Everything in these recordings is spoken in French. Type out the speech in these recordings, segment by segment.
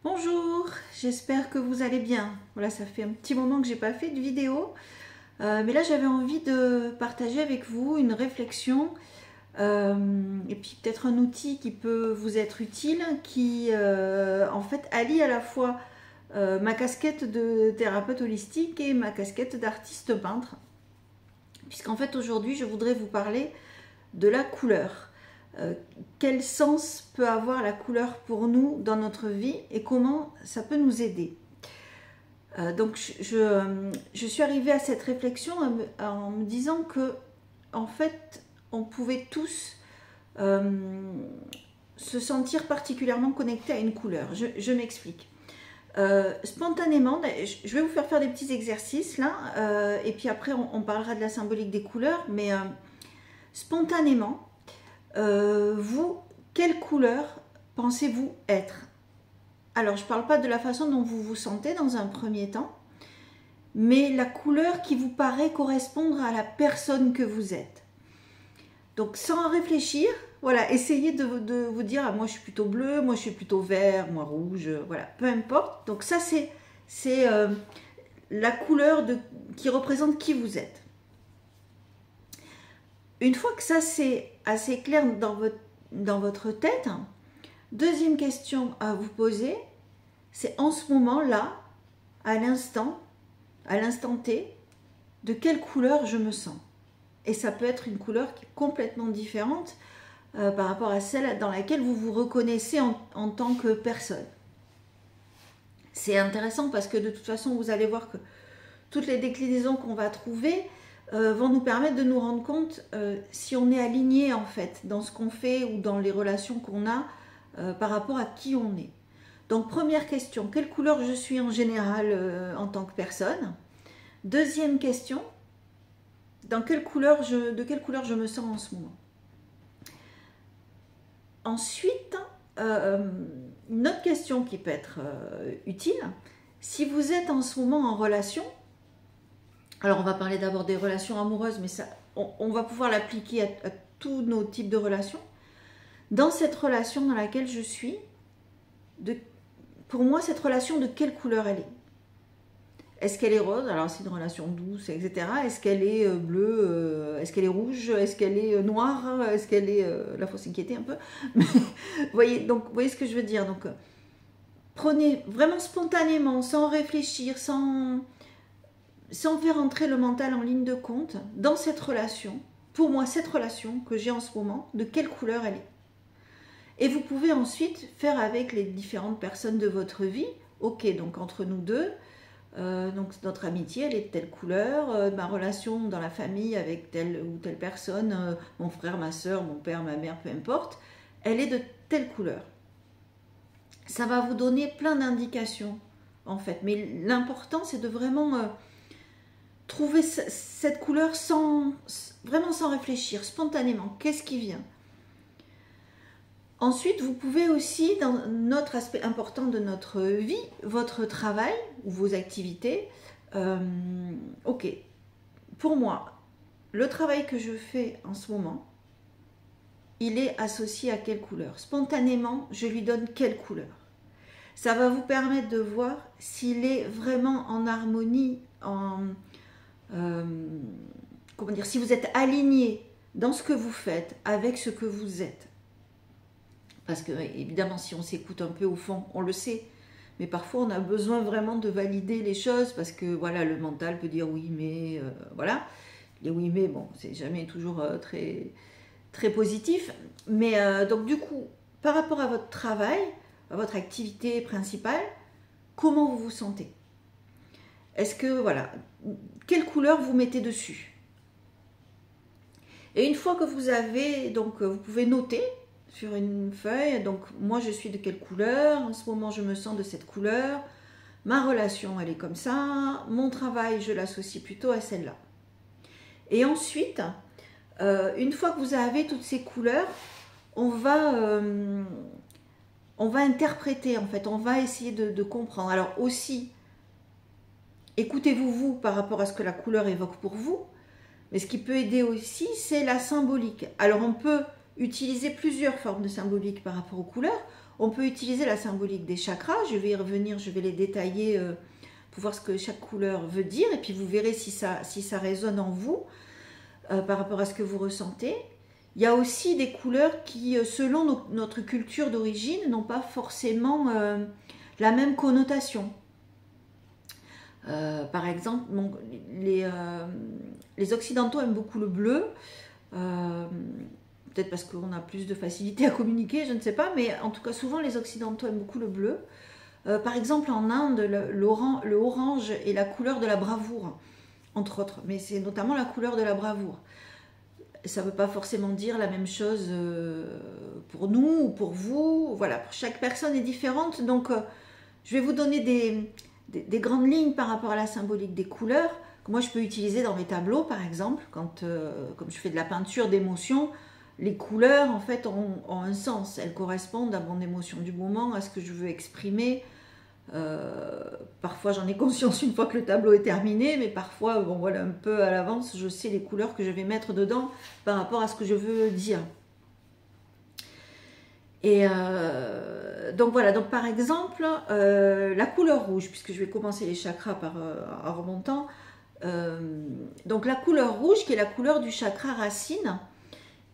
Bonjour, j'espère que vous allez bien. Voilà, ça fait un petit moment que j'ai pas fait de vidéo, mais là j'avais envie de partager avec vous une réflexion et puis peut-être un outil qui peut vous être utile, qui en fait allie à la fois ma casquette de thérapeute holistique et ma casquette d'artiste peintre, puisqu'en fait aujourd'hui je voudrais vous parler de la couleur. Quel sens peut avoir la couleur pour nous dans notre vie et comment ça peut nous aider. Donc je suis arrivée à cette réflexion en me disant que en fait on pouvait tous se sentir particulièrement connectés à une couleur. Je m'explique. Spontanément, je vais vous faire des petits exercices là, et puis après on parlera de la symbolique des couleurs, mais spontanément, vous, quelle couleur pensez-vous être? Alors, je ne parle pas de la façon dont vous vous sentez dans un premier temps, mais la couleur qui vous paraît correspondre à la personne que vous êtes. Donc, sans réfléchir, voilà, essayez de vous dire, ah, moi je suis plutôt bleu, moi je suis plutôt vert, moi rouge, voilà, peu importe. Donc ça, c'est la couleur qui représente qui vous êtes. Une fois que ça c'est assez clair dans votre tête, deuxième question à vous poser, c'est en ce moment-là, à l'instant T, de quelle couleur je me sens. Et ça peut être une couleur qui est complètement différente par rapport à celle dans laquelle vous vous reconnaissez en tant que personne. C'est intéressant parce que de toute façon, vous allez voir que toutes les déclinaisons qu'on va trouver vont nous permettre de nous rendre compte si on est aligné en fait dans ce qu'on fait ou dans les relations qu'on a par rapport à qui on est. Donc première question, quelle couleur je suis en général en tant que personne? Deuxième question, de quelle couleur je me sens en ce moment? Ensuite, une autre question qui peut être utile, si vous êtes en ce moment en relation, alors on va parler d'abord des relations amoureuses, mais ça, on va pouvoir l'appliquer à tous nos types de relations. Dans cette relation dans laquelle je suis, pour moi, cette relation, de quelle couleur elle est? Est-ce qu'elle est rose? Alors c'est une relation douce, etc. Est-ce qu'elle est bleue? Est-ce qu'elle est rouge? Est-ce qu'elle est noire? Est-ce qu'elle est... Là, il faut s'inquiéter un peu. Mais, vous voyez ce que je veux dire. Donc, prenez vraiment spontanément, sans réfléchir, sans faire entrer le mental en ligne de compte, dans cette relation, pour moi, cette relation que j'ai en ce moment, de quelle couleur elle est. Et vous pouvez ensuite faire avec les différentes personnes de votre vie. Ok, donc entre nous deux, donc notre amitié, elle est de telle couleur, ma relation dans la famille avec telle ou telle personne, mon frère, ma soeur, mon père, ma mère, peu importe, elle est de telle couleur. Ça va vous donner plein d'indications, en fait. Mais l'important, c'est de vraiment trouver cette couleur vraiment sans réfléchir, spontanément. Qu'est-ce qui vient? Ensuite, vous pouvez aussi, dans notre aspect important de notre vie, votre travail ou vos activités, ok, pour moi, le travail que je fais en ce moment, il est associé à quelle couleur? Spontanément, je lui donne quelle couleur? Ça va vous permettre de voir s'il est vraiment en harmonie, comment dire, si vous êtes aligné dans ce que vous faites avec ce que vous êtes. Parce que, évidemment, si on s'écoute un peu au fond, on le sait. Mais parfois, on a besoin vraiment de valider les choses parce que, voilà, le mental peut dire oui, mais, voilà. Les oui, mais, bon, c'est jamais toujours très, très positif. Mais, donc, du coup, par rapport à votre travail, à votre activité principale, comment vous vous sentez? Est-ce que, voilà, quelle couleur vous mettez dessus? Et une fois que vous avez, donc, vous pouvez noter sur une feuille, donc moi je suis de quelle couleur, en ce moment je me sens de cette couleur, ma relation elle est comme ça, mon travail je l'associe plutôt à celle-là. Et ensuite, une fois que vous avez toutes ces couleurs, on va interpréter en fait, on va essayer de comprendre. Alors aussi, écoutez-vous vous par rapport à ce que la couleur évoque pour vous, mais ce qui peut aider aussi c'est la symbolique. Alors on peut utiliser plusieurs formes de symbolique par rapport aux couleurs. On peut utiliser la symbolique des chakras, je vais y revenir, je vais les détailler pour voir ce que chaque couleur veut dire, et puis vous verrez si ça résonne en vous par rapport à ce que vous ressentez. Il y a aussi des couleurs qui, selon notre culture d'origine, n'ont pas forcément la même connotation. Par exemple, bon, les Occidentaux aiment beaucoup le bleu, peut-être parce qu'on a plus de facilité à communiquer, je ne sais pas, mais en tout cas souvent les Occidentaux aiment beaucoup le bleu. Par exemple en Inde, le orange est la couleur de la bravoure, entre autres, mais c'est notamment la couleur de la bravoure. Ça ne veut pas forcément dire la même chose pour nous ou pour vous, voilà, chaque personne est différente, donc je vais vous donner des grandes lignes par rapport à la symbolique des couleurs, que moi je peux utiliser dans mes tableaux par exemple, quand, comme je fais de la peinture d'émotion, les couleurs en fait ont un sens, elles correspondent à mon émotion du moment, à ce que je veux exprimer. Parfois j'en ai conscience une fois que le tableau est terminé, mais parfois, bon voilà, un peu à l'avance, je sais les couleurs que je vais mettre dedans par rapport à ce que je veux dire. Et donc voilà, donc par exemple, la couleur rouge, puisque je vais commencer les chakras en remontant, donc la couleur rouge qui est la couleur du chakra racine,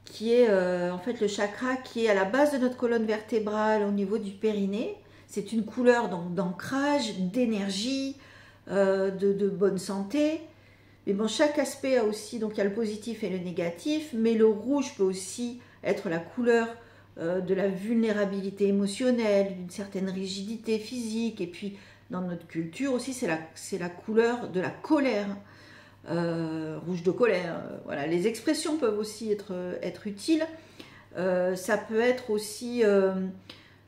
qui est en fait le chakra qui est à la base de notre colonne vertébrale au niveau du périnée. C'est une couleur d'ancrage, d'énergie, de bonne santé. Mais bon, chaque aspect a aussi, donc il y a le positif et le négatif, mais le rouge peut aussi être la couleur de la vulnérabilité émotionnelle, d'une certaine rigidité physique, et puis dans notre culture aussi, c'est la couleur de la colère, rouge de colère. Voilà, les expressions peuvent aussi être utiles. Ça peut être aussi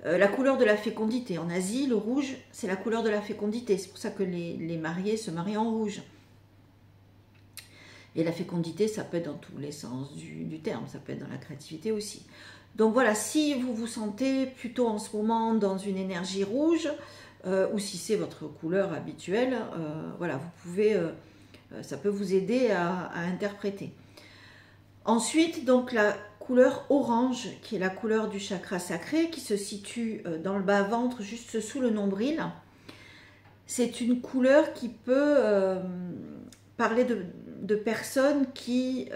la couleur de la fécondité. En Asie, le rouge, c'est la couleur de la fécondité. C'est pour ça que les mariés se marient en rouge. Et la fécondité, ça peut être dans tous les sens du terme, ça peut être dans la créativité aussi. Donc voilà, si vous vous sentez plutôt en ce moment dans une énergie rouge, ou si c'est votre couleur habituelle, voilà, vous pouvez, ça peut vous aider à interpréter. Ensuite, donc la couleur orange, qui est la couleur du chakra sacré, qui se situe dans le bas-ventre, juste sous le nombril. C'est une couleur qui peut parler de personnes qui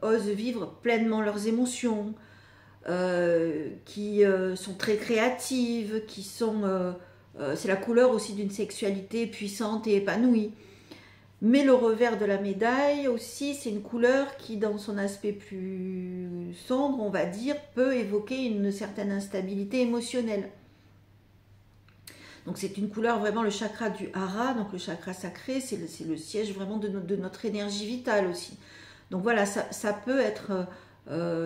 osent vivre pleinement leurs émotions, qui sont très créatives, qui sont... c'est la couleur aussi d'une sexualité puissante et épanouie. Mais le revers de la médaille aussi, c'est une couleur qui, dans son aspect plus sombre, on va dire, peut évoquer une certaine instabilité émotionnelle. Donc c'est une couleur vraiment, le chakra du hara, donc le chakra sacré, c'est le siège vraiment de notre énergie vitale aussi. Donc voilà, ça peut être,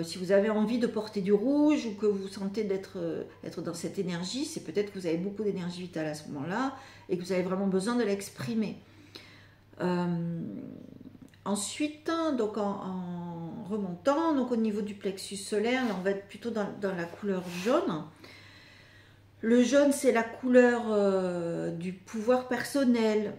si vous avez envie de porter du rouge ou que vous sentez être dans cette énergie, c'est peut-être que vous avez beaucoup d'énergie vitale à ce moment-là et que vous avez vraiment besoin de l'exprimer. Ensuite, donc en remontant, donc au niveau du plexus solaire, là on va être plutôt dans la couleur jaune. Le jaune, c'est la couleur du pouvoir personnel,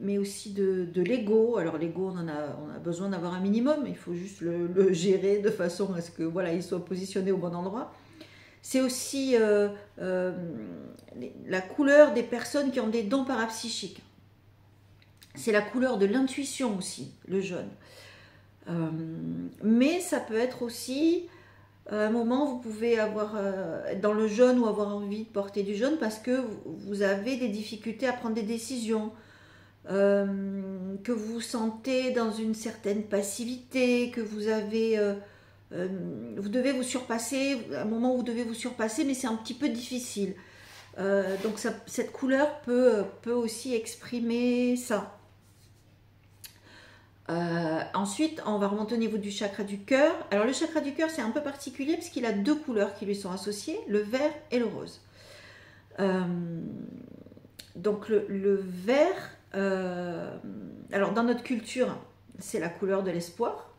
mais aussi de l'ego. Alors l'ego, on a besoin d'avoir un minimum, il faut juste le gérer de façon à ce que voilà, il soit positionné au bon endroit. C'est aussi la couleur des personnes qui ont des dons parapsychiques. C'est la couleur de l'intuition aussi, le jaune. Mais ça peut être aussi, à un moment, vous pouvez avoir dans le jaune ou avoir envie de porter du jaune parce que vous avez des difficultés à prendre des décisions, que vous vous sentez dans une certaine passivité, que vous avez... vous devez vous surpasser, à un moment où vous devez vous surpasser, mais c'est un petit peu difficile. Donc cette couleur peut aussi exprimer ça. Ensuite, on va remonter au niveau du chakra du cœur. Alors le chakra du cœur, c'est un peu particulier parce qu'il a deux couleurs qui lui sont associées, le vert et le rose. Donc le vert, alors dans notre culture, c'est la couleur de l'espoir.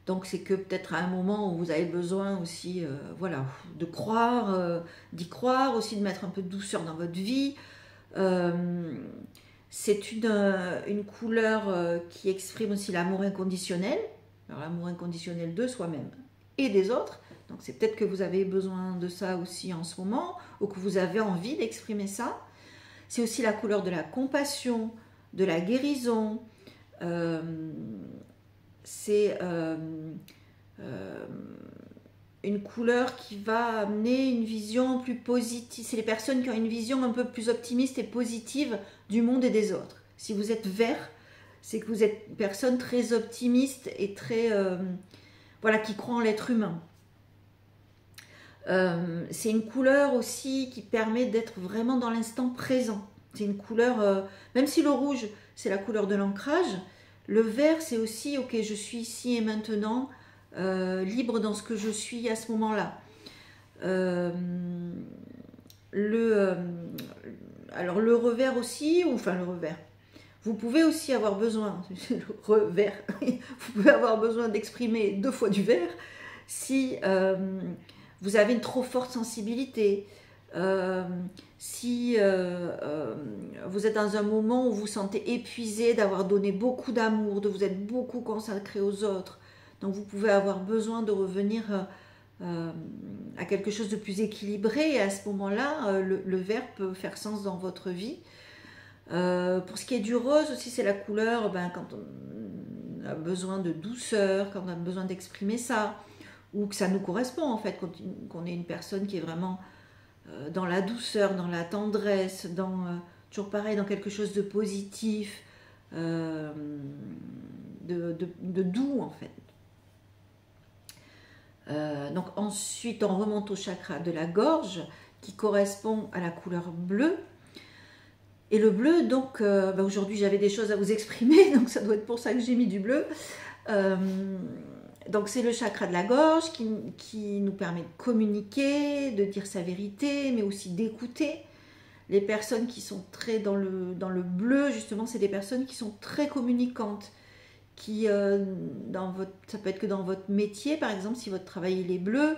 Donc c'est que peut-être à un moment où vous avez besoin aussi voilà, de croire, d'y croire, aussi de mettre un peu de douceur dans votre vie. C'est une couleur qui exprime aussi l'amour inconditionnel. Alors l'amour inconditionnel de soi-même et des autres. Donc c'est peut-être que vous avez besoin de ça aussi en ce moment, ou que vous avez envie d'exprimer ça. C'est aussi la couleur de la compassion, de la guérison. C'est une couleur qui va amener une vision plus positive. C'est les personnes qui ont une vision un peu plus optimiste et positive du monde et des autres. Si vous êtes vert, c'est que vous êtes une personne très optimiste et très voilà, qui croit en l'être humain. C'est une couleur aussi qui permet d'être vraiment dans l'instant présent. C'est une couleur, même si le rouge c'est la couleur de l'ancrage, le vert c'est aussi ok, je suis ici et maintenant, libre dans ce que je suis à ce moment-là. Alors le revers aussi, ou enfin le revers. Vous pouvez aussi avoir besoin, le revers, vous pouvez avoir besoin d'exprimer 2 fois du vert si vous avez une trop forte sensibilité, si vous êtes dans un moment où vous vous sentez épuisé d'avoir donné beaucoup d'amour, de vous être beaucoup consacré aux autres. Donc vous pouvez avoir besoin de revenir à quelque chose de plus équilibré et à ce moment-là, le vert peut faire sens dans votre vie. Pour ce qui est du rose aussi, c'est la couleur quand on a besoin de douceur, quand on a besoin d'exprimer ça, ou que ça nous correspond en fait, qu'on est une personne qui est vraiment dans la douceur, dans la tendresse, toujours pareil, dans quelque chose de positif, de doux en fait. Donc ensuite on remonte au chakra de la gorge qui correspond à la couleur bleue. Et le bleu, donc aujourd'hui j'avais des choses à vous exprimer, donc ça doit être pour ça que j'ai mis du bleu. Donc c'est le chakra de la gorge qui nous permet de communiquer, de dire sa vérité, mais aussi d'écouter. Les personnes qui sont très dans le bleu, justement, c'est des personnes qui sont très communicantes. Ça peut être que dans votre métier, par exemple, si votre travail il est bleu,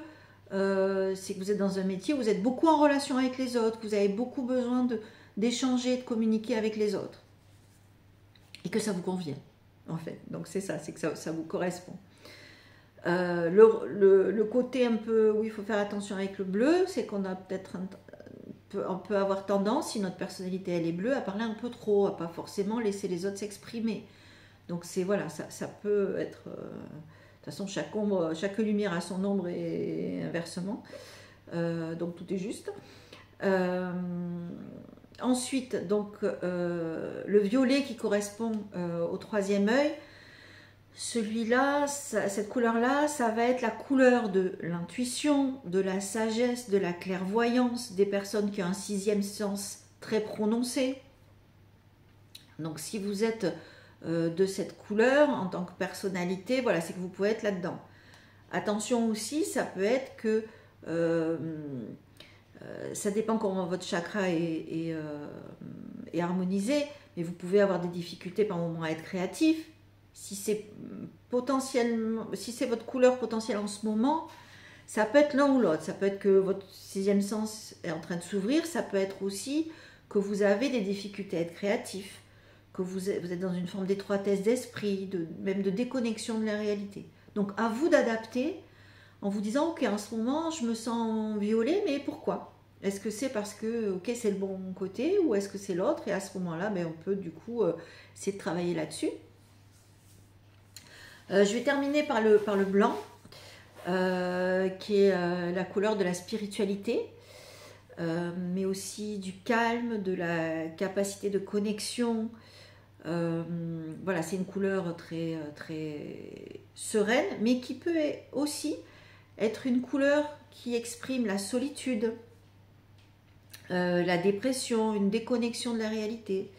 c'est que vous êtes dans un métier où vous êtes beaucoup en relation avec les autres, que vous avez beaucoup besoin d'échanger, de communiquer avec les autres. Et que ça vous convient, en fait. Donc c'est ça, c'est que ça vous correspond. Le côté un peu où il faut faire attention avec le bleu, c'est qu'on a on peut avoir tendance, si notre personnalité elle est bleue, à parler un peu trop, à pas forcément laisser les autres s'exprimer. Donc c'est voilà, ça peut être. De toute façon, chaque lumière a son ombre et inversement. Donc tout est juste. Ensuite, donc le violet qui correspond au 3e œil. Celui-là, cette couleur-là, ça va être la couleur de l'intuition, de la sagesse, de la clairvoyance, des personnes qui ont un 6e sens très prononcé. Donc si vous êtes de cette couleur en tant que personnalité, voilà, c'est que vous pouvez être là-dedans. Attention aussi, ça peut être que ça dépend comment votre chakra est harmonisé, mais vous pouvez avoir des difficultés par moment à être créatif. Si c'est votre couleur potentielle en ce moment, ça peut être l'un ou l'autre. Ça peut être que votre 6e sens est en train de s'ouvrir, ça peut être aussi que vous avez des difficultés à être créatif, que vous êtes dans une forme d'étroitesse d'esprit, même de déconnexion de la réalité. Donc à vous d'adapter en vous disant ok, en ce moment je me sens violet, mais pourquoi? Est-ce que c'est parce que ok, c'est le bon côté ou est-ce que c'est l'autre? Et à ce moment-là, on peut du coup essayer de travailler là-dessus. Je vais terminer par le blanc, qui est la couleur de la spiritualité, mais aussi du calme, de la capacité de connexion. Voilà, c'est une couleur très, très sereine, mais qui peut aussi être une couleur qui exprime la solitude, la dépression, une déconnexion de la réalité.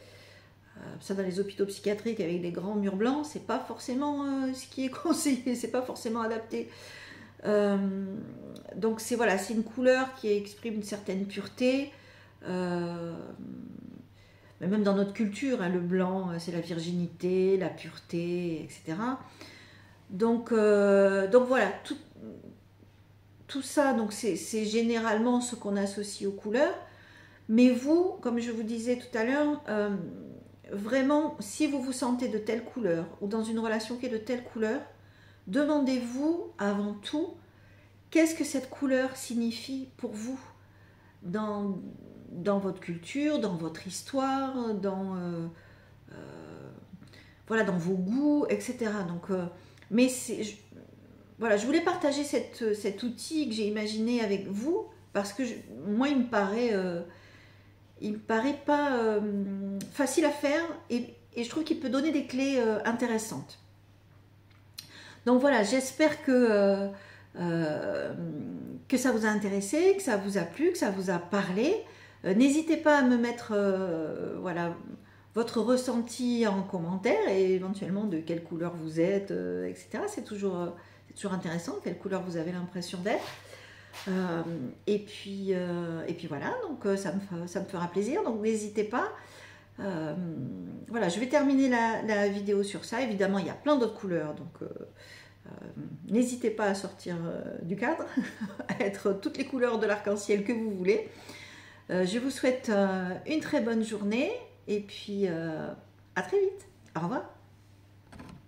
Ça, dans les hôpitaux psychiatriques avec des grands murs blancs, c'est pas forcément ce qui est conseillé, c'est pas forcément adapté. Donc c'est une couleur qui exprime une certaine pureté. Mais même dans notre culture, le blanc, c'est la virginité, la pureté, etc. Donc voilà, tout ça, donc c'est généralement ce qu'on associe aux couleurs. Mais vous, comme je vous disais tout à l'heure, vraiment, si vous vous sentez de telle couleur ou dans une relation qui est de telle couleur, demandez-vous avant tout qu'est-ce que cette couleur signifie pour vous dans votre culture, dans votre histoire, voilà, dans vos goûts, etc. Donc, mais voilà, je voulais partager cet outil que j'ai imaginé avec vous parce que moi, il me paraît pas facile à faire et je trouve qu'il peut donner des clés intéressantes. Donc voilà, j'espère que ça vous a intéressé, que ça vous a plu, que ça vous a parlé. N'hésitez pas à me mettre voilà, votre ressenti en commentaire et éventuellement de quelle couleur vous êtes, etc. C'est toujours intéressant, quelle couleur vous avez l'impression d'être. Et puis voilà, donc ça me fera plaisir, donc n'hésitez pas. Voilà, je vais terminer la vidéo sur ça. Évidemment, il y a plein d'autres couleurs, donc n'hésitez pas à sortir du cadre, à être toutes les couleurs de l'arc-en-ciel que vous voulez. Je vous souhaite une très bonne journée et puis à très vite. Au revoir.